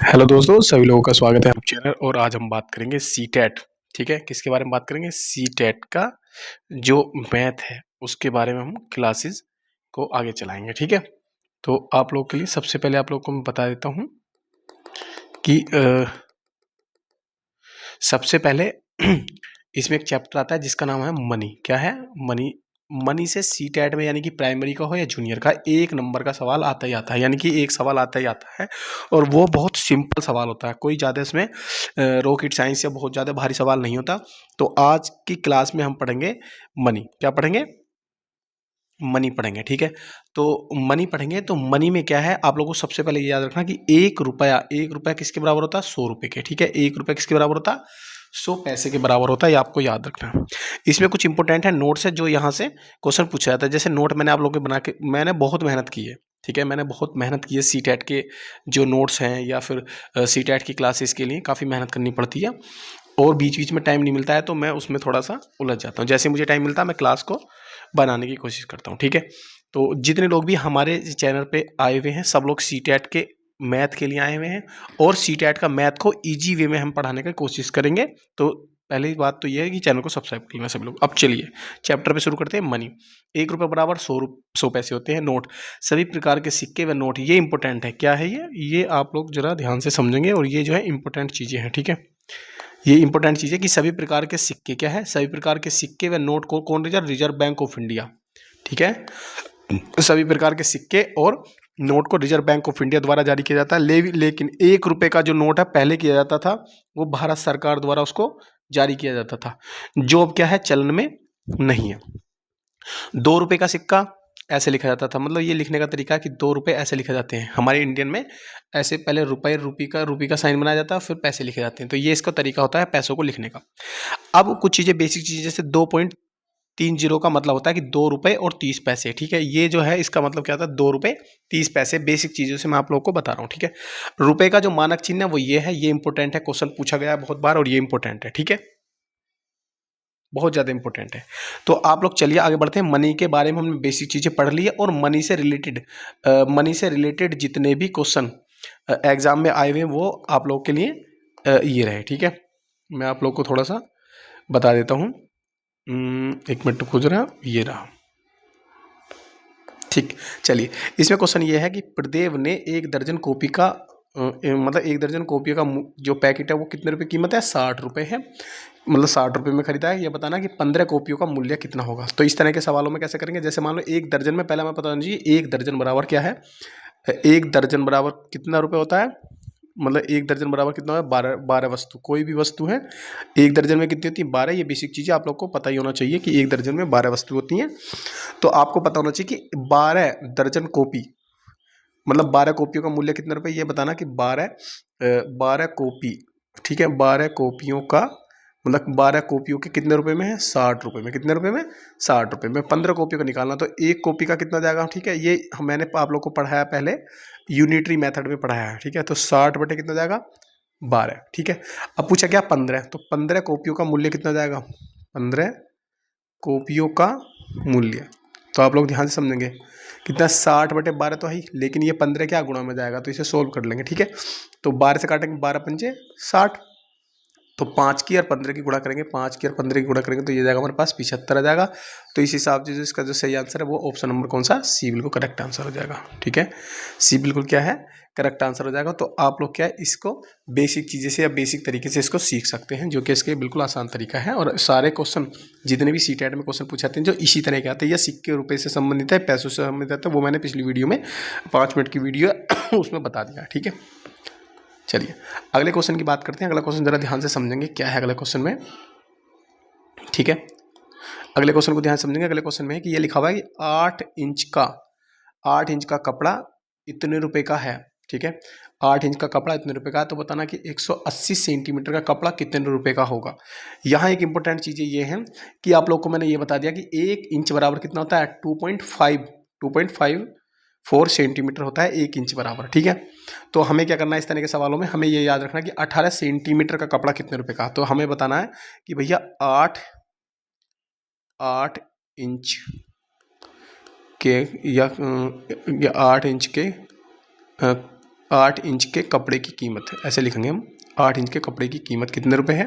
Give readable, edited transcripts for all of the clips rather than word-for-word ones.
Hello दोस्तों, सभी लोगों का स्वागत है आप चैनल। और आज हम बात करेंगे सीटेट। ठीक है, किसके बारे में बात करेंगे? सीटेट का जो मैथ है उसके बारे में हम क्लासेस को आगे चलाएंगे। ठीक है, तो आप लोगों के लिए सबसे पहले आप लोगों को मैं बता देता हूँ कि सबसे पहले इसमें एक चैप्टर आता है जिसका नाम है मनी। क्या है? मनी। मनी से सीटेट में यानी कि प्राइमरी का हो या जूनियर का, एक नंबर का सवाल आता ही आता है, यानी कि एक सवाल आता ही आता है। और वो बहुत सिंपल सवाल होता है, कोई ज़्यादा इसमें रॉकेट साइंस या बहुत ज़्यादा भारी सवाल नहीं होता। तो आज की क्लास में हम पढ़ेंगे मनी। क्या पढ़ेंगे? मनी पढ़ेंगे। ठीक है, तो मनी पढ़ेंगे। तो मनी में क्या है, आप लोगों को सबसे पहले ये याद रखना कि एक रुपया किसके बराबर होता है? 100 रुपये के। ठीक है, एक रुपया किसके बराबर होता है? 100 पैसे के बराबर होता है। ये आपको याद रखना है। इसमें कुछ इंपॉर्टेंट है नोट्स है जो यहाँ से क्वेश्चन पूछा जाता है। जैसे नोट मैंने आप लोगों को बना के, मैंने बहुत मेहनत की है। ठीक है, मैंने बहुत मेहनत की है। सी टेट के जो नोट्स हैं या फिर सी टेट की क्लासेस के लिए काफ़ी मेहनत करनी पड़ती है और बीच बीच में टाइम नहीं मिलता है, तो मैं उसमें थोड़ा सा उलझ जाता हूँ। जैसे मुझे टाइम मिलता है मैं क्लास को बनाने की कोशिश करता हूँ। ठीक है, तो जितने लोग भी हमारे चैनल पे आए हुए हैं सब लोग सी टेट के मैथ के लिए आए हुए हैं और सी टेट का मैथ को ईजी वे में हम पढ़ाने की कोशिश करेंगे। तो पहली बात तो यह है कि चैनल को सब्सक्राइब कर लेना सभी लोग। अब चलिए चैप्टर पे शुरू करते हैं। मनी। एक रुपये बराबर 100 पैसे होते हैं। नोट, सभी प्रकार के सिक्के व नोट। ये इंपॉर्टेंट है। क्या है ये आप लोग जरा ध्यान से समझेंगे और ये जो है इंपॉर्टेंट चीज़ें हैं। ठीक है, ये इंपॉर्टेंट चीज़ है कि सभी प्रकार के सिक्के, क्या है, सभी प्रकार के सिक्के व नोट को कौन? Reserve bank of India. ठीक है, सभी प्रकार के सिक्के और नोट को रिजर्व बैंक ऑफ इंडिया द्वारा जारी किया जाता है। लेकिन एक रुपए का जो नोट है पहले किया जाता था वो भारत सरकार द्वारा उसको जारी किया जाता था, जो अब क्या है, चलन में नहीं है। 2 रुपए का सिक्का ऐसे लिखा जाता था, मतलब ये लिखने का तरीका है कि 2 रुपए ऐसे लिखे जाते हैं हमारे इंडियन में। ऐसे पहले रुपए रूपी का साइन बनाया जाता है फिर पैसे लिखे जाते हैं। तो ये इसका तरीका होता है पैसों को लिखने का। अब कुछ चीज़ें, बेसिक चीज़ें, जैसे 2.30 का मतलब होता है कि 2 रुपए और 30 पैसे। ठीक है, ये जो है इसका मतलब क्या होता है? 2 रुपए 30 पैसे। बेसिक चीज़ों से मैं आप लोगों को बता रहा हूँ। ठीक है, रुपए का जो मानक चिन्ह है वो ये है। ये इंपॉर्टेंट है, क्वेश्चन पूछा गया है बहुत बार और ये इंपॉर्टेंट है। ठीक है, बहुत ज़्यादा इंपॉर्टेंट है। तो आप लोग चलिए आगे बढ़ते हैं। मनी के बारे में हमने बेसिक चीज़ें पढ़ ली है और मनी से रिलेटेड जितने भी क्वेश्चन एग्जाम में आए हुए हैं वो आप लोगों के लिए ये रहे। ठीक है, मैं आप लोग को थोड़ा सा बता देता हूँ। एक मिनट खोज रहा, ये रहा। ठीक, चलिए इसमें क्वेश्चन ये है कि प्रदेव ने 1 दर्जन कॉपी का मतलब 1 दर्जन कॉपी का जो पैकेट है वो कितने रुपए कीमत है? 60 रुपये है। मतलब 60 रुपये में खरीदा है। ये बताना कि 15 कॉपियों का मूल्य कितना होगा। तो इस तरह के सवालों में कैसे करेंगे? जैसे मान लो 1 दर्जन में, पहले हमें पता होना चाहिए 1 दर्जन बराबर क्या है। 1 दर्जन बराबर कितना रुपये होता है? मतलब 1 दर्जन बराबर कितना है? 12 वस्तु। कोई भी वस्तु है 1 दर्जन में कितनी होती है? 12। ये बेसिक चीज़ें आप लोग को पता ही होना चाहिए कि 1 दर्जन में 12 वस्तु होती हैं। तो आपको पता होना चाहिए कि 12 दर्जन कॉपी मतलब 12 कॉपियों का मूल्य कितने रुपए? ये बताना कि 12 कॉपी। ठीक है, 12 कॉपियों का मतलब 12 कॉपियों के कितने रुपए में है? 60 रुपये में। कितने रुपए में? 60 रुपये में। 15 कॉपियों का निकालना, तो एक कॉपी का कितना जाएगा? ठीक है, ये मैंने आप लोग को पढ़ाया पहले, यूनिटरी मेथड में पढ़ाया है। ठीक है, तो 60 बटे कितना जाएगा? 12। ठीक है, अब पूछा क्या? 15। तो 15 कॉपियों का मूल्य कितना जाएगा? 15 कॉपियों का मूल्य, तो आप लोग ध्यान से समझेंगे कितना? 60/12 तो है ही, लेकिन ये 15 क्या गुणा में जाएगा, तो इसे सोल्व कर लेंगे। ठीक है, तो 12 से काटेंगे, 12×5 = 60। तो 5 की और 15 की गुणा करेंगे, 5 की और 15 की गुणा करेंगे तो ये जाएगा हमारे पास 75 आ जाएगा। तो इस हिसाब से जो इसका जो सही आंसर है वो ऑप्शन नंबर कौन सा? सी बिल्कुल करेक्ट आंसर हो जाएगा। ठीक है, सी बिल्कुल क्या है? करेक्ट आंसर हो जाएगा। तो आप लोग क्या है, इसको बेसिक चीज़ें से या बेसिक तरीके से इसको सीख सकते हैं, जो कि इसके बिल्कुल आसान तरीका है। और सारे क्वेश्चन जितने भी सी टेट में क्वेश्चन पूछे जाते हैं जो इसी तरह के आते हैं या सिक्के रुपये से संबंधित है, पैसों से संबंधित है, वो मैंने पिछली वीडियो में 5 मिनट की वीडियो है उसमें बता दिया। ठीक है, चलिए अगले क्वेश्चन की बात करते हैं। अगला क्वेश्चन जरा ध्यान से समझेंगे क्या है अगले क्वेश्चन में। ठीक है, अगले क्वेश्चन को ध्यान से समझेंगे। अगले क्वेश्चन में है कि ये लिखा हुआ है कि 8 इंच का कपड़ा इतने रुपए का है। ठीक है, 8 इंच का कपड़ा इतने रुपए का है, तो बताना कि 180 सेंटीमीटर का कपड़ा कितने रुपए का होगा। यहाँ एक इंपॉर्टेंट चीज़ें ये हैं कि आप लोग को मैंने ये बता दिया कि 1 इंच बराबर कितना होता है? 2.54 सेंटीमीटर होता है 1 इंच बराबर। ठीक है, तो हमें क्या करना है इस तरह के सवालों में? हमें ये याद रखना कि 18 सेंटीमीटर का कपड़ा कितने रुपए का। तो हमें बताना है कि भैया 8 इंच के या 8 इंच के 8 इंच के कपड़े की कीमत है, ऐसे लिखेंगे हम। 8 इंच के कपड़े की कीमत कितने रुपए है?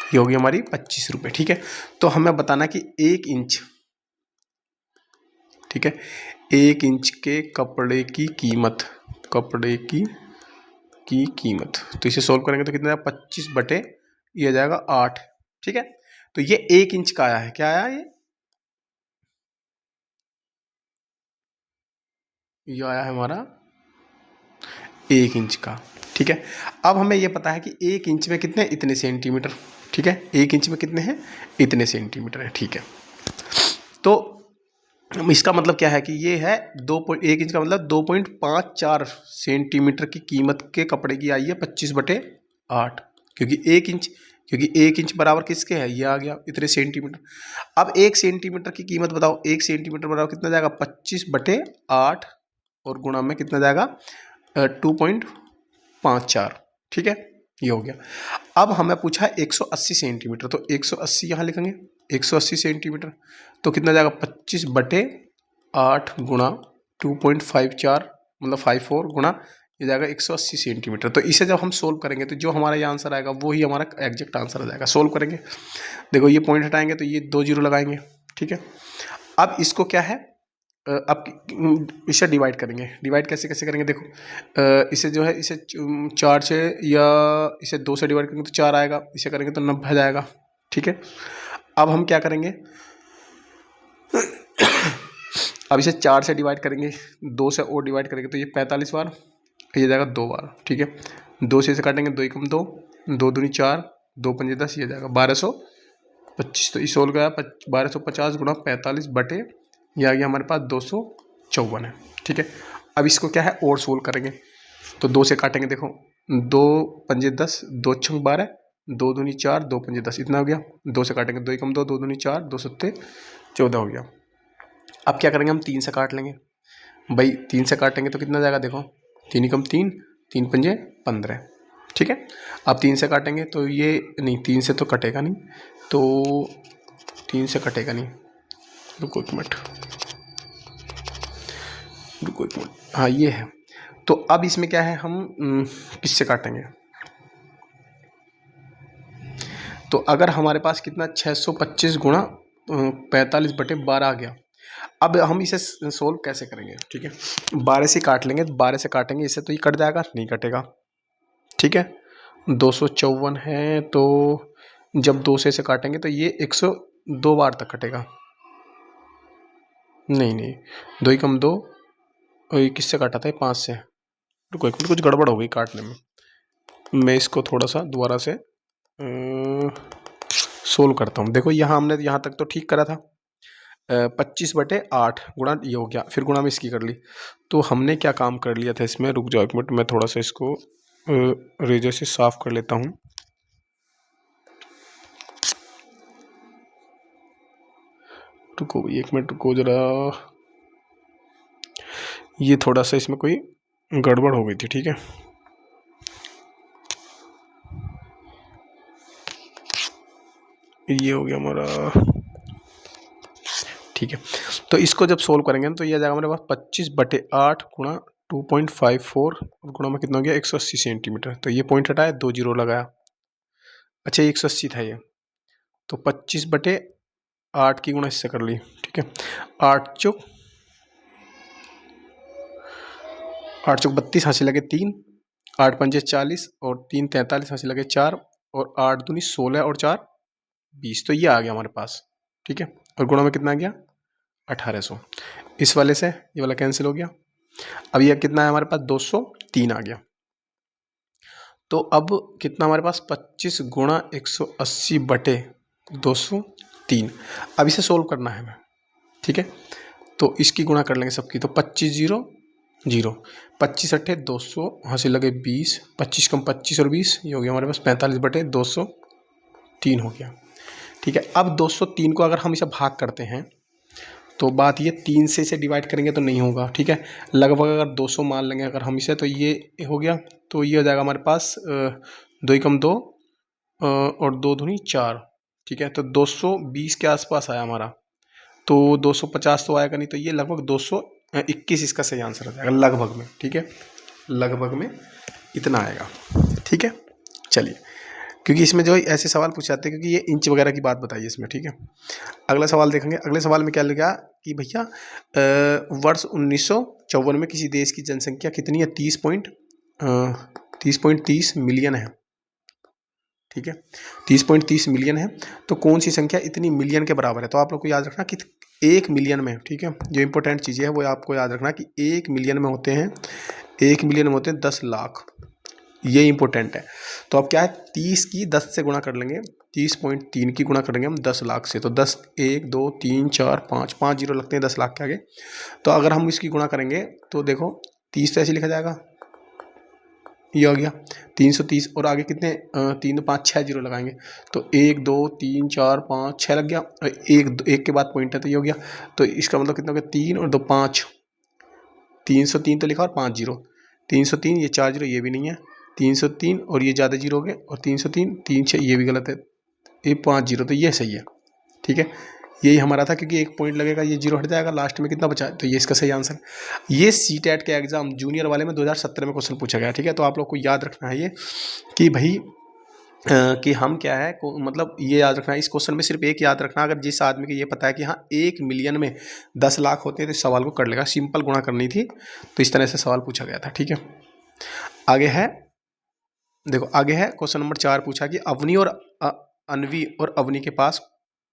ये होगी हमारी 25 रुपये। ठीक है, तो हमें बताना कि 1 इंच, ठीक है, 1 इंच के कपड़े की कीमत, कपड़े की कीमत, तो इसे सोल्व करेंगे तो कितना आएगा? 25 बटे ये आ जाएगा 8। ठीक है, तो ये 1 इंच का आया है। क्या आया? ये आया है हमारा 1 इंच का। ठीक है, अब हमें ये पता है कि 1 इंच में कितने? इतने सेंटीमीटर। ठीक है, 1 इंच में कितने हैं? इतने सेंटीमीटर है। ठीक है, तो इसका मतलब क्या है कि ये है 1 इंच का मतलब 2.54 सेंटीमीटर की कीमत के कपड़े की आई है 25 बटे 8, क्योंकि 1 इंच बराबर किसके है? ये आ गया इतने सेंटीमीटर। अब 1 सेंटीमीटर की कीमत बताओ, 1 सेंटीमीटर बराबर कितना जाएगा? 25 बटे 8 और गुणा में कितना जाएगा? 2.54। ठीक है, ये हो गया। अब हमें पूछा है 180 सेंटीमीटर, तो 180 यहाँ लिखेंगे। 180 सेंटीमीटर तो कितना जाएगा? 25 बटे 8 गुणा 2.54 मतलब 54 गुणा ये जाएगा 180 सेंटीमीटर। तो इसे जब हम सोल्व करेंगे तो जो हमारा ये आंसर आएगा वो ही हमारा एग्जैक्ट आंसर आ जाएगा। सोल्व करेंगे, देखो ये पॉइंट हटाएंगे तो ये 2 जीरो लगाएंगे। ठीक है, अब इसको क्या है, अब इसे डिवाइड करेंगे। डिवाइड कैसे कैसे करेंगे? देखो इसे जो है, इसे 4 से या इसे 2 से डिवाइड करेंगे तो 4 आएगा, इसे करेंगे तो 90 जाएगा। ठीक है, अब हम क्या करेंगे, अब इसे 4 से डिवाइड करेंगे, 2 से और डिवाइड करेंगे तो ये 45 बार, ये जाएगा 2 बार। ठीक है, 2 से इसे काटेंगे, 2 एकम 2, 2 दूनी 4, 2 पंजे 10, ये जाएगा 1225। तो इस सोल्व गया 1250 गुणा 45 बटे ये आ गया हमारे पास 254 है। ठीक है, अब इसको क्या है और सोल्व करेंगे, तो 2 से काटेंगे, देखो 2 पंजे 10, 2 छंग 12, 2 दूनी 4, 2 पंजे 10, इतना हो गया। 2 से काटेंगे, 2 एकम 2, 2 दूनी 4, 2 सत्ते 14 हो गया। अब क्या करेंगे, हम 3 से काट लेंगे भाई। 3 से काटेंगे तो कितना जाएगा? देखो 3 एकम 3, 3 पंजे 15। ठीक है, अब 3 से काटेंगे तो ये नहीं, 3 से तो कटेगा नहीं, तो 3 से कटेगा नहीं, रुको एक मिनट, रुको एक मिनट, हाँ ये है। तो अब इसमें क्या है, हम किससे काटेंगे? तो अगर हमारे पास कितना 625 गुणा 45 बटे 12 आ गया। अब हम इसे सोल्व कैसे करेंगे? ठीक है, 12 से काट लेंगे, 12 से काटेंगे इससे तो ये कट जाएगा, नहीं कटेगा। ठीक है, 254 है, तो जब 2 से इसे काटेंगे तो ये 102 बार तक कटेगा। नहीं नहीं, 2 एकम 2, किससे काटा था? 5 से। रुको एक मिनट, कुछ गड़बड़ हो गई काटने में। मैं इसको थोड़ा सा दोबारा से सोल्व करता हूँ। देखो यहाँ हमने यहाँ तक तो ठीक करा था, 25 बटे 8 गुणा ये हो गया, फिर गुणा में इसकी कर ली। तो हमने क्या काम कर लिया था इसमें, रुक जाओ एक मिनट, मैं थोड़ा सा इसको रेजर से साफ कर लेता हूँ। रुको भाई एक मिनट, रुको जरा, ये थोड़ा सा इसमें कोई गड़बड़ हो गई थी। ठीक है, ये हो गया हमारा। ठीक है, तो इसको जब सोल्व करेंगे तो ये आ जाएगा हमारे पास 25 बटे 8 गुणा 2.54 और गुणा में कितना हो गया? 180 सेंटीमीटर। तो ये पॉइंट हटाया, 2 जीरो लगाया। अच्छा, 180 था ये, तो 25 बटे 8 की गुणा इससे कर ली। ठीक है, 8 चौक 32, हंसी लगे 3, 8 पंजे 40 और 3 43, हंसी लगे 4 और 8 दूनी 16 और 4 20। तो ये आ गया हमारे पास। ठीक है, और गुणा में कितना आ गया? 1800। इस वाले से ये वाला कैंसिल हो गया। अब ये कितना है हमारे पास? 203 आ गया। तो अब कितना हमारे पास? 25 गुणा 180 बटे 203। अब इसे सोल्व करना है हमें। ठीक है, तो इसकी गुणा कर लेंगे सबकी, तो 25 जीरो जीरो, 25 अट्ठे 200, हंसी लगे 20, 25 कम 25 और 20, ये हो गया हमारे पास 45 बटे 203 हो गया। ठीक है, अब 203 को अगर हम इसे भाग करते हैं तो बात ये 3 से इसे डिवाइड करेंगे तो नहीं होगा। ठीक है, लगभग अगर 200 मान लेंगे अगर हम इसे, तो ये हो गया, तो ये हो जाएगा हमारे पास 2 एकम 2 और 2 दूनी 4। ठीक है, तो 220 के आसपास आया हमारा, तो 250 तो आएगा नहीं, तो ये लगभग 21 इसका सही आंसर हो जाएगा लगभग में। ठीक है, लगभग में इतना आएगा। ठीक है, चलिए, क्योंकि इसमें जो ऐसे सवाल पूछे जाते हैं, क्योंकि ये इंच वगैरह की बात बताइए इसमें। ठीक है, अगला सवाल देखेंगे। अगले सवाल में क्या लिखा कि भैया वर्ष 1954 में किसी देश की जनसंख्या कितनी है? 30.30 मिलियन है। ठीक है, 30.30 मिलियन है। तो कौन सी संख्या इतनी मिलियन के बराबर है? तो आप लोग को याद रखना कि 1 मिलियन में, ठीक है, जो इंपॉर्टेंट चीज़ें है वो आपको याद रखना कि 1 मिलियन में होते हैं, 1 मिलियन में होते हैं 10 लाख। ये इंपॉर्टेंट है। तो अब क्या है, 30 की 10 से गुणा कर लेंगे, 30.3 की गुणा करेंगे हम 10 लाख से। तो 10 1 2 3 4 5 जीरो लगते हैं 10 लाख के आगे। तो अगर हम इसकी गुणा करेंगे तो देखो 30 तो ऐसे लिखा जाएगा, ये हो गया 330, और आगे कितने 3 5 6 जीरो लगाएंगे तो 1 2 3 4 5 6 लग गया, एक के बाद पॉइंट है तो ये हो गया। तो इसका मतलब कितना हो गया, 3 और 2 5, 303 तो लिखा और 5 जीरो, 303, ये 4 जीरो ये भी नहीं है, 303 और ये ज़्यादा जीरो हो गए, और 303 3 6 ये भी गलत है, ये 5 जीरो, तो ये सही है। ठीक है, यही हमारा था, क्योंकि एक पॉइंट लगेगा, ये जीरो हट जाएगा, लास्ट में कितना बचा है, तो ये इसका सही आंसर। ये सीटेट के एग्जाम जूनियर वाले में 2017 में क्वेश्चन पूछा गया। ठीक है, तो आप लोग को याद रखना है ये कि भाई कि हम क्या है मतलब ये याद रखना है, इस क्वेश्चन में सिर्फ एक याद रखना, अगर जिस आदमी को ये पता है कि हाँ 1 मिलियन में 10 लाख होते हैं तो इस सवाल को कर लेगा, सिंपल गुणा करनी थी, तो इस तरह से सवाल पूछा गया था। ठीक है, आगे है, देखो आगे है क्वेश्चन नंबर 4 पूछा कि अवनी और अनवी और अवनी के पास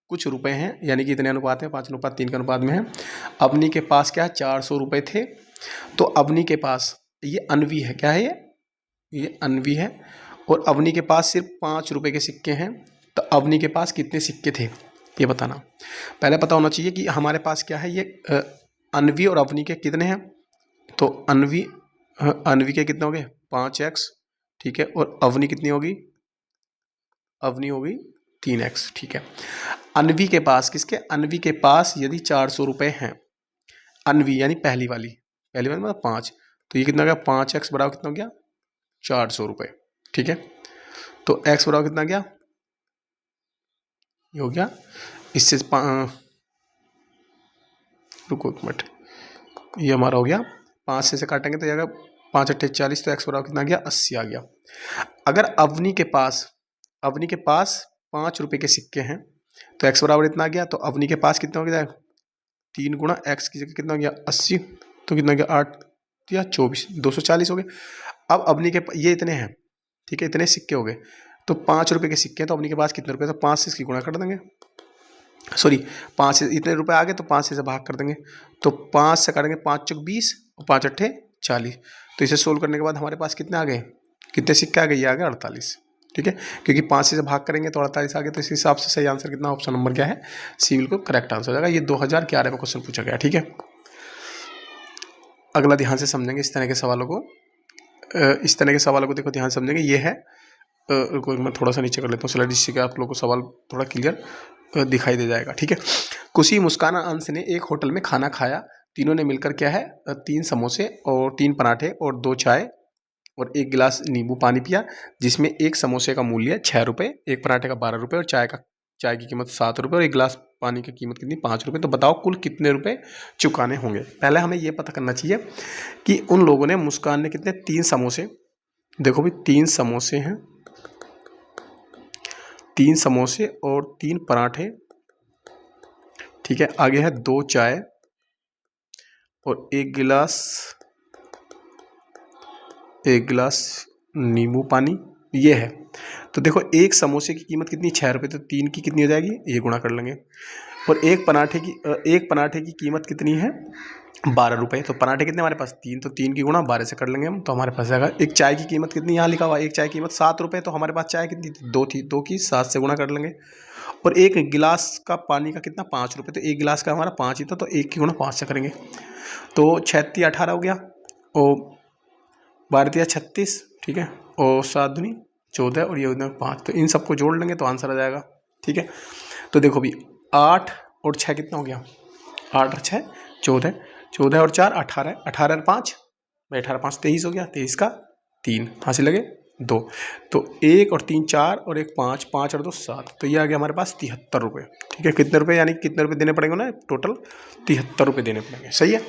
कुछ रुपए हैं, यानी कि इतने अनुपात हैं, 5:3 के अनुपात में है। अवनी के पास क्या है, 400 रुपये थे। तो अवनी के पास, ये अनवी है, क्या है ये अनवी है, और अवनी के पास सिर्फ 5 रुपये के सिक्के हैं। तो अवनी के पास कितने सिक्के थे ये बताना। पहले पता होना चाहिए कि हमारे पास क्या है, ये अनवी और अवनी के कितने हैं। तो अनवी के कितने हो गए, 5x। ठीक है, और अवनी कितनी होगी, अवनी होगी 3x। ठीक है, अनवी के पास, किसके, अनवी के पास यदि 400 रुपये हैं, अनवी यानी पहली वाली मतलब 5, तो ये कितना हो गया, 5x बराबर कितना हो गया, 400 रुपये। ठीक है, तो x बराबर कितना गया, ये हो गया, इससे रुको एक मिनट, ये हमारा हो गया 5 से काटेंगे तो जाएगा 5 8 40, तो x बराबर कितना गया, 80 आ गया। अगर अवनी के पास 5 रुपये के सिक्के हैं तो x बराबर इतना गया, तो अवनी के पास कितना हो गया, 3 गुणा x की जगह कितना हो गया, 80, तो कितना गया, 8 या 24, 240 हो गए। अब अवनी के ये इतने हैं, ठीक है, इतने सिक्के हो गए, तो 5 रुपये के सिक्के हैं, तो अवनी के पास कितने रुपये, तो 5 से इसकी गुणा कर देंगे, सॉरी 5 से इतने रुपए आ गए तो 5 से भाग कर देंगे, तो 5 से काटेंगे, 5 चौक 20 और 5 अट्ठे 40। तो इसे सोल्व करने के बाद हमारे पास कितने आ गए, कितने सिक्के आ गए, ये आ गए 48। ठीक है, क्योंकि 5 से भाग करेंगे तो 48 आ गए, तो इस हिसाब से सही आंसर कितना, ऑप्शन नंबर क्या है, सी बिल्कुल करेक्ट आंसर हो जाएगा। ये 2011 में क्वेश्चन पूछा गया। ठीक है, अगला ध्यान से समझेंगे इस तरह के सवालों को, देखो ध्यान से समझेंगे। ये है, मैं थोड़ा सा नीचे कर लेता हूँ स्लाइड, जिससे कि आप लोगों को सवाल थोड़ा क्लियर दिखाई दे जाएगा। ठीक है, खुशी, मुस्कान, अंश ने एक होटल में खाना खाया। तीनों ने मिलकर क्या है, 3 समोसे और 3 पराठे और 2 चाय और 1 गिलास नींबू पानी पिया, जिसमें एक समोसे का मूल्य 6 रुपये, एक पराठे का 12 रुपये और चाय की कीमत 7 रुपये और 1 गिलास पानी की कीमत कितनी, 5 रुपये। तो बताओ कुल कितने रुपए चुकाने होंगे। पहले हमें ये पता करना चाहिए कि उन लोगों ने, मुस्कान ने कितने, 3 समोसे, देखो भाई 3 समोसे हैं, 3 समोसे और 3 पराठे। ठीक है, आगे है 2 चाय और 1 गिलास नींबू पानी, ये है। तो देखो एक समोसे की कीमत कितनी, 6 रुपये, तो 3 की कितनी हो जाएगी, ये गुणा कर लेंगे। और एक पराठे की कीमत कितनी है, 12 रुपये। तो पराठे कितने हमारे पास, 3, तो 3 की गुणा 12 से कर लेंगे हम, तो हमारे पास जाएगा। एक चाय की कीमत कितनी, यहाँ लिखा हुआ एक चाय की कीमत 7 रुपये, तो हमारे पास चाय कितनी थी, 2 थी, 2 की 7 से गुणा कर लेंगे। और एक गिलास का पानी का कितना, 5 रुपये, तो एक गिलास का हमारा 5 ही था, तो 1 की गुणा 5 से करेंगे, तो 6 18 हो गया, और 12 36, ठीक है, और 7 दूनी 14 और ये 5, तो इन सबको जोड़ लेंगे तो आंसर आ जाएगा। ठीक है, तो देखो भी 8 और 6 कितना हो गया, 8 और 6 14, 14 और 4 18, 18 और 5 18 5 23 हो गया, 23 का 3 हासिल लगे 2, तो 1 और 3 4 और 1 5, 5 और 2 7, तो ये आ गया हमारे पास 73 रुपये। ठीक है, कितने रुपये, यानी कितने रुपये देने पड़ेंगे ना, टोटल 73 रुपये देने पड़ेंगे। सही है,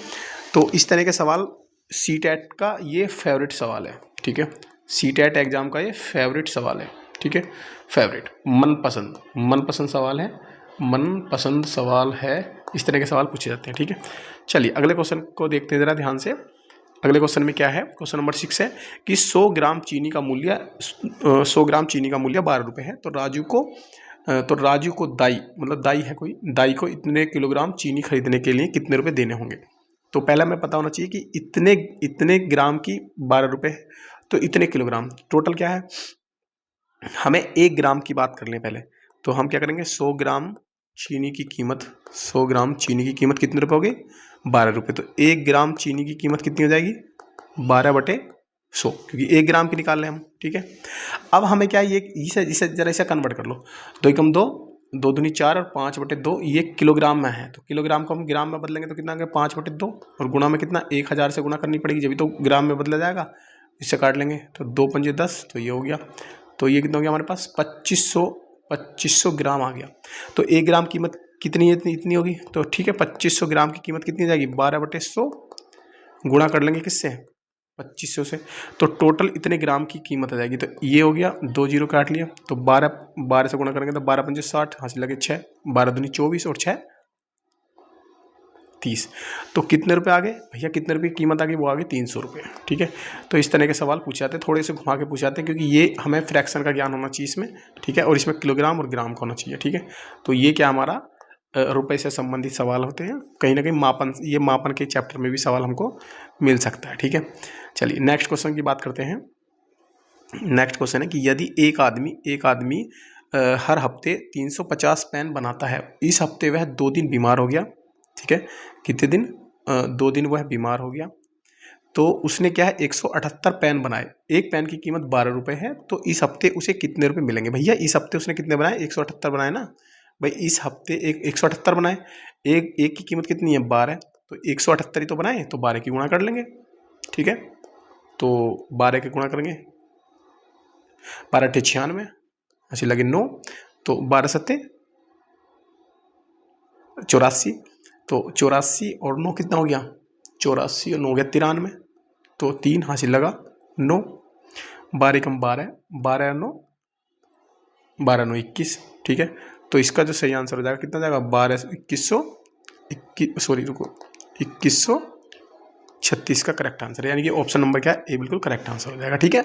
तो इस तरह के सवाल सीटेट का ये फेवरेट सवाल है, ठीक है। सीटेट एग्जाम का ये फेवरेट सवाल है, ठीक है। फेवरेट, मनपसंद सवाल है, मनपसंद सवाल है। इस तरह के सवाल पूछे जाते हैं, ठीक है। चलिए अगले क्वेश्चन को देखते हैं जरा ध्यान से। अगले क्वेश्चन में क्या है, क्वेश्चन नंबर 6 है कि 100 ग्राम चीनी का मूल्य 12 रुपये है। तो राजू को दाई, मतलब दाई है कोई, दाई को इतने किलोग्राम चीनी खरीदने के लिए कितने रुपए देने होंगे। तो पहला हमें पता होना चाहिए कि इतने ग्राम की 12 रुपये है, तो इतने किलोग्राम टोटल क्या है। हमें 1 ग्राम की बात कर लें पहले। तो हम क्या करेंगे, 100 ग्राम चीनी की कीमत, 100 ग्राम चीनी की कीमत कितने रुपये होगी, 12 रुपये। तो 1 ग्राम चीनी की कीमत कितनी हो जाएगी, 12/100, क्योंकि 1 ग्राम की निकाल रहे हैं हम, ठीक है। अब हमें क्या, ये इसे जरा इसे कन्वर्ट कर लो। 2 एकम 2, 2 दूनी 4 और 5/2 ये किलोग्राम में है। तो किलोग्राम को हम ग्राम में बदलेंगे तो कितना आ गया, 5/2, और गुणा में कितना, 1000 से गुणा करनी पड़ेगी, जब तो ग्राम में बदला जाएगा। इससे काट लेंगे तो 2 पंजे 10, तो ये हो गया। तो ये कितना हो गया हमारे पास, 2500 ग्राम आ गया। तो 1 ग्राम कीमत कितनी है, इतनी होगी। तो ठीक है, 2500 ग्राम की कीमत कितनी जाएगी, 12/100, गुणा कर लेंगे किससे, 2500 से। तो टोटल इतने ग्राम की कीमत आ जाएगी। तो ये हो गया, 2 जीरो काट लिया, तो 12 से गुणा करेंगे तो 12 पंजे 60, हासिल लगे 6, 12 दूनी 24 और 6 30। तो कितने रुपए आ गए भैया, कितने रुपए की कीमत आ गई, वो आ गई 300 रुपये, ठीक है। तो इस तरह के सवाल पूछे जाते हैं, थोड़े से घुमा के पूछे जाते हैं, क्योंकि ये हमें फ्रैक्शन का ज्ञान होना चाहिए इसमें, ठीक है। और इसमें किलोग्राम और ग्राम का होना चाहिए, ठीक है। तो ये क्या हमारा रुपए से संबंधित सवाल होते हैं, कहीं ना कहीं मापन, ये मापन के चैप्टर में भी सवाल हमको मिल सकता है, ठीक है। चलिए नेक्स्ट क्वेश्चन की बात करते हैं। नेक्स्ट क्वेश्चन है कि यदि एक आदमी हर हफ्ते 350 पेन बनाता है, इस हफ्ते वह 2 दिन बीमार हो गया, ठीक है। कितने दिन, 2 दिन वह बीमार हो गया। तो उसने क्या है, 178 पेन बनाए, एक पेन की कीमत 12 रुपये है। तो इस हफ्ते उसे कितने रुपए मिलेंगे भैया, इस हफ्ते उसने कितने बनाए, 178 बनाए ना भाई। इस हफ्ते 178 बनाए, एक की कीमत कितनी है, 12, तो 178 ही तो बनाए, तो 12 की गुणा कर लेंगे, ठीक है। तो 12 के गुणा करेंगे, 12 × 96, अच्छी लगे 9, तो 12 सत्ते 84, तो 84 और 9 कितना हो गया, 84 और 9 हो गया 93, तो 3 हासिल लगा 9, 12 कम 12, 12 9, 12 9 21, ठीक है। तो इसका जो सही आंसर हो जाएगा कितना जाएगा, 2136 का करेक्ट आंसर है, यानी कि ऑप्शन नंबर क्या है, ए बिल्कुल करेक्ट आंसर हो जाएगा, ठीक है।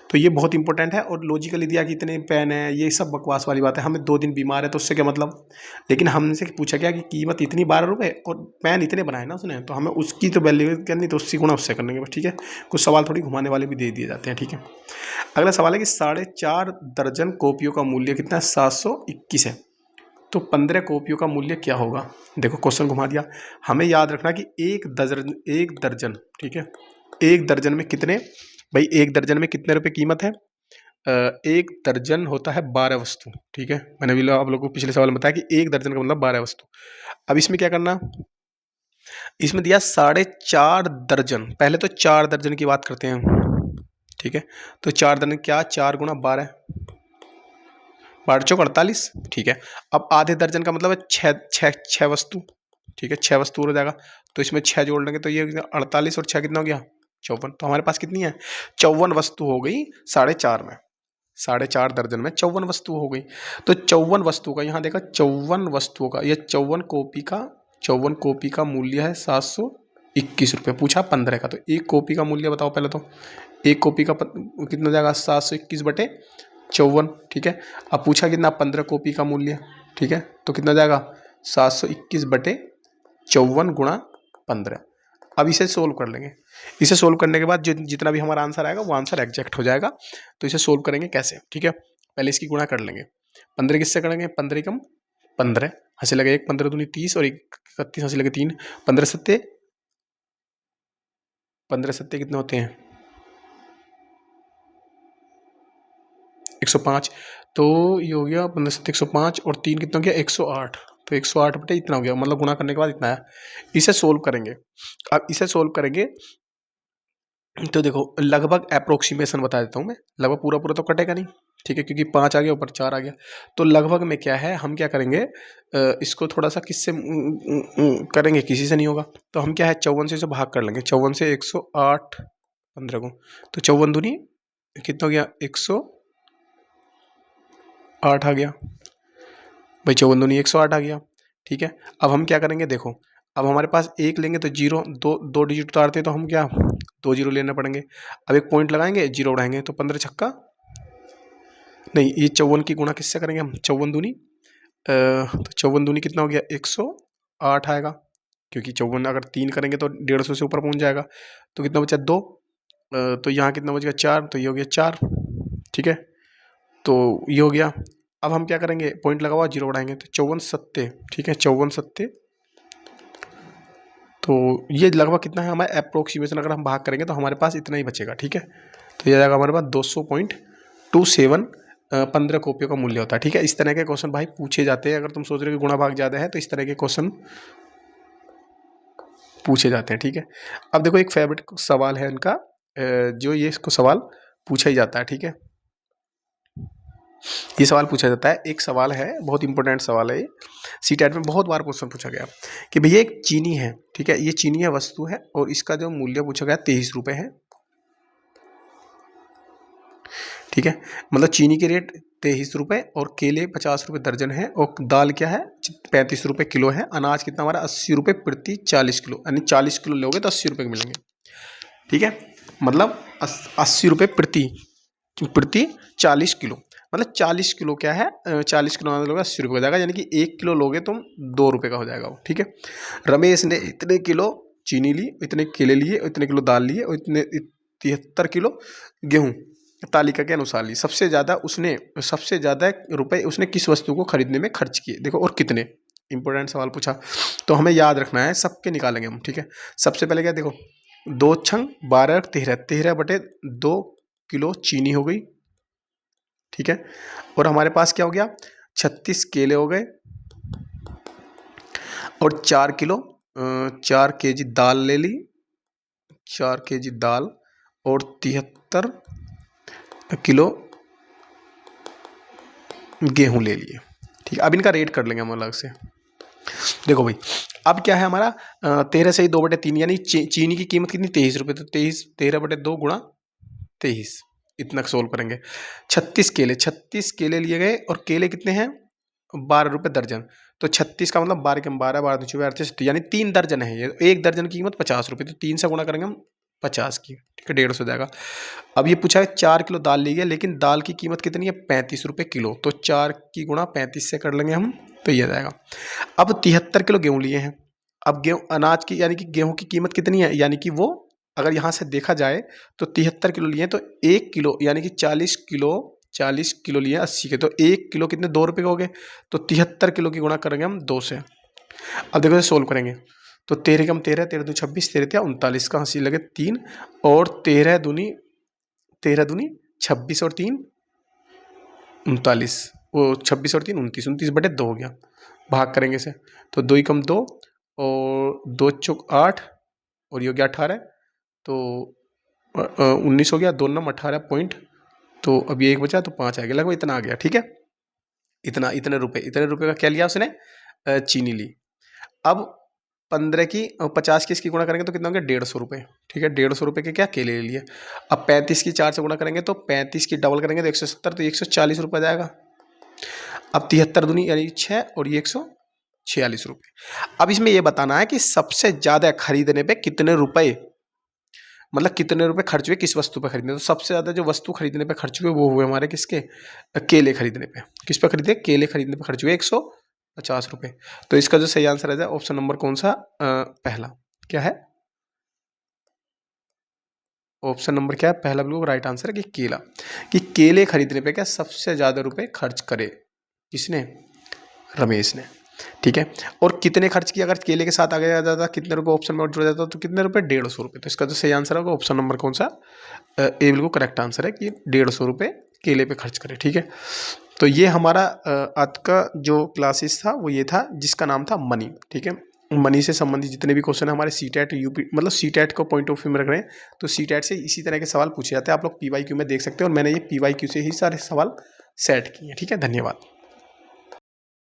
तो ये बहुत इंपॉर्टेंट है। और लॉजिकली दिया कि इतने पेन है, ये सब बकवास वाली बात है। हमें 2 दिन बीमार है तो उससे क्या मतलब, लेकिन हमसे पूछा गया कि कीमत इतनी 12 रुपये और पेन इतने बनाए ना उसने, तो हमें उसकी तो वैल्यू करनी, तो उससे गुणा उससे करने के बस, ठीक है। कुछ सवाल थोड़ी घुमाने वाले भी दे दिए जाते हैं, ठीक है। अगला सवाल है कि 4.5 दर्जन कॉपियों का मूल्य कितना है, 721 है। तो 15 कॉपियों का मूल्य क्या होगा। देखो क्वेश्चन घुमा दिया। हमें याद रखना कि एक दर्जन, ठीक है, एक दर्जन में कितने, भाई एक दर्जन में कितने रुपए कीमत है, एक दर्जन होता है 12 वस्तु, ठीक है। मैंने भी आप लोगों को पिछले सवाल में बताया कि एक दर्जन का मतलब 12 वस्तु। अब इसमें क्या करना, इसमें दिया 4.5 दर्जन, पहले तो 4 दर्जन की बात करते हैं, ठीक है। तो 4 दर्जन क्या, 4 × 12, 12 चौक 48, ठीक है। अब आधे दर्जन का मतलब है 6 वस्तु, ठीक है, 6 वस्तु हो जाएगा। तो इसमें 6 जोड़ लेंगे तो ये 48 और 6 कितना हो गया, 54। तो हमारे पास कितनी है, 54 वस्तु हो गई 4.5 में, 4.5 दर्जन में 54 वस्तु हो गई। तो 54 वस्तु का यहाँ देखा, 54 वस्तुओं का, ये 54 कॉपी का मूल्य है 721 रुपये। पूछा 15 का, तो एक कॉपी का मूल्य बताओ पहले तो, एक कॉपी का कितना जाएगा, 721/54, ठीक है। अब पूछा कितना, 15 कॉपी का मूल्य, ठीक है। तो कितना जाएगा, 721/54 गुणा 15। अब इसे सोल्व कर लेंगे। इसे सोल्व करने के बाद जो जितना भी हमारा आंसर आएगा वो आंसर एग्जैक्ट हो जाएगा। तो इसे सोल्व करेंगे कैसे, ठीक है। पहले इसकी गुणा कर लेंगे, 15 किससे करेंगे, 15 कम 15, हंसी लगे 1, 15 दूनी 30 और 31 हंसी लगे 3, 15 सत्ते कितने होते हैं, 105। तो ये हो गया 15 सत्ते 105 और 3 कितना हो गया, 108। तो 108 बटे इतना हो गया, मतलब गुणा करने के बाद इतना है। इसे सोल्व करेंगे। अब इसे सोल्व करेंगे तो देखो लगभग अप्रोक्सीमेशन बता देता हूँ मैं, लगभग पूरा पूरा तो कटेगा नहीं, ठीक है, क्योंकि 5 आ गया ऊपर 4 आ गया। तो लगभग में क्या है, हम क्या करेंगे, इसको थोड़ा सा किससे करेंगे, किसी से नहीं होगा। तो हम क्या है 54 से इसे भाग कर लेंगे, 54 से 108 15 को, तो 54 दूनी कितना हो गया, 108 आ गया भाई, 54 दूनी 108 आ गया, ठीक है। अब हम क्या करेंगे, देखो अब हमारे पास एक लेंगे तो जीरो, दो डिजिट उतारते तो हम क्या 2 जीरो लेने पड़ेंगे। अब एक पॉइंट लगाएंगे, जीरो उड़ाएंगे, तो 15 छक्का नहीं, ये 54 की गुणा किससे करेंगे हम, 54 दूनी तो 54 दूनी कितना हो गया, 108 आएगा, क्योंकि 54 अगर 3 करेंगे तो 150 से ऊपर पहुंच जाएगा। तो कितना बचा 2, तो यहाँ कितना बच गया 4, तो ये हो गया 4, ठीक है, तो ये हो गया। अब हम क्या करेंगे, पॉइंट लगा हुआ जीरो उड़ाएंगे, तो 54 सत्ते, ठीक है, 54 सत्ते, तो ये लगभग कितना है हमारा अप्रोक्सीमेशन, अगर हम भाग करेंगे तो हमारे पास इतना ही बचेगा, ठीक है। तो ये जाएगा हमारे पास 200.27 15 कॉपियों का मूल्य होता है, ठीक है। इस तरह के क्वेश्चन भाई पूछे जाते हैं, अगर तुम सोच रहे हो कि गुणा भाग ज़्यादा है तो इस तरह के क्वेश्चन पूछे जाते हैं, ठीक है। अब देखो एक फेवरेट सवाल है इनका, जो ये इसको सवाल पूछा ही जाता है, ठीक है। ये सवाल पूछा जाता है, एक सवाल है बहुत इंपॉर्टेंट सवाल है ये, सीटेट में बहुत बार क्वेश्चन पूछा गया कि भैया एक चीनी है, ठीक है, ये चीनी है वस्तु है, और इसका जो मूल्य पूछा गया 23 रुपये है, ठीक है। मतलब चीनी के रेट 23 रुपये और केले 50 रुपये दर्जन है, और दाल क्या है 35 रुपये किलो है, अनाज कितना हमारा 80 रुपये प्रति 40 किलो, यानी 40 किलो लोगे तो 80 रुपये के मिलेंगे, ठीक है। मतलब 80 रुपये प्रति प्रति 40 किलो, मतलब 40 किलो क्या है, 40 किलो अनाज लोगे 80 रुपये हो जाएगा, यानी कि 1 किलो लोगे तुम 2 रुपये का हो जाएगा वो, ठीक है। रमेश ने इतने किलो चीनी ली, इतने केले लिए, इतने किलो दाल लिए, और इतने 73 किलो गेहूँ तालिका के अनुसार ली। सबसे ज़्यादा रुपए उसने किस वस्तु को खरीदने में खर्च किए, देखो, और कितने। इंपॉर्टेंट सवाल पूछा, तो हमें याद रखना है, सबके निकालेंगे हम, ठीक है। सबसे पहले क्या, देखो 2 छंग 12 13 13 बटे 2 किलो चीनी हो गई, ठीक है। और हमारे पास क्या हो गया, 36 केले हो गए, और 4 केजी दाल ले ली, 4 केजी दाल, और 73 किलो गेहूं ले लिए, ठीक है। अब इनका रेट कर लेंगे हम अलग से। देखो भाई, अब क्या है हमारा 13 से ही 2/3, यानी चीनी की कीमत कितनी 23 रुपये, तो 13/2 गुणा 23, इतना सोल्व करेंगे। 36 केले लिए गए, और केले कितने हैं 12 रुपये दर्जन, तो 36 का मतलब 12 के 12 12 2 38, यानी 3 दर्जन है ये, एक दर्जन की कीमत 50 रुपये, तो 3 से गुणा करेंगे हम 50 की, ठीक है, 150 हो जाएगा। अब ये पूछा है 4 किलो दाल ली गई, लेकिन दाल की कीमत कितनी है 35 रुपये किलो, तो 4 की गुणा 35 से कर लेंगे हम, तो ये आ जाएगा। अब 73 किलो गेहूँ लिए हैं, अब गेहूँ अनाज की यानी कि गेहूँ की कीमत कितनी है, यानी कि वो अगर यहाँ से देखा जाए तो 73 किलो लिए, तो 1 किलो यानी कि 40 किलो लिए 80 के, तो 1 किलो कितने 2 रुपये के हो गए, तो 73 किलो की गुणा करेंगे हम 2 से। अब देखो सोल्व करेंगे, तो 13 कम 13, 13 दूनी 26, 13 39 का 80 लगे 3, और 13 दूनी 26, और 3 39, वो 26 और 3 29, 29/2 हो गया। भाग करेंगे इसे, तो 2 कम 2, और 2 चौक 8, और ये हो गया 18, तो 19 हो गया, 2 9 18 पॉइंट, तो अब ये 1 बचा, तो 5 आ गया, लगभग इतना आ गया, ठीक है। इतने रुपए का क्या लिया उसने, चीनी ली। अब 15 की 50 की इसकी गुणा करेंगे तो कितना हो गया 150 रुपये, ठीक है, 150 रुपये के क्या केले ले लिए। अब 35 की 4 से गुणा करेंगे, तो 35 की डबल करेंगे तो 170, तो 140 रुपये जाएगा। अब 73 दूनी यानी 6, और ये 146 रुपये। अब इसमें ये बताना है कि सबसे ज़्यादा खरीदने पे कितने रुपए, मतलब कितने रुपए खर्च हुए किस वस्तु पे खरीदने, तो सबसे ज़्यादा जो वस्तु खरीदने पे खर्च हुए वो हुए हमारे किसके, केले खरीदने पे। किस पे खरीदे, केले खरीदने पे खर्च हुए 150 रुपये। तो इसका जो सही आंसर है ऑप्शन नंबर कौन सा, पहला क्या है, ऑप्शन नंबर क्या है, पहला बिल्कुल राइट आंसर है कि केला, कि केले खरीदने पे क्या सबसे ज़्यादा रुपए खर्च करे, किसने, रमेश ने, ठीक है। और कितने खर्च किया, अगर केले के साथ आगे आ जाता कितने रुपए ऑप्शन में जुड़ जाता, तो कितने रुपए 150 रुपये। तो इसका जो सही आंसर होगा ऑप्शन नंबर कौन सा, ए बिल्कुल करेक्ट आंसर है कि 150 रुपये केले पे खर्च करे, ठीक है। तो ये हमारा आज का जो क्लासेस था वो ये था, जिसका नाम था मनी, ठीक है। मनी से संबंधित जितने भी क्वेश्चन है हमारे सीटेट यूपी मतलब सीटेट को पॉइंट ऑफ व्यू में रख रहे हैं, तो सीटेट से इसी तरह के सवाल पूछे जाते हैं। आप लोग पीवाईक्यू में देख सकते हैं और मैंने ये पीवाईक्यू से ही सारे सवाल सेट किए हैं। ठीक है, धन्यवाद।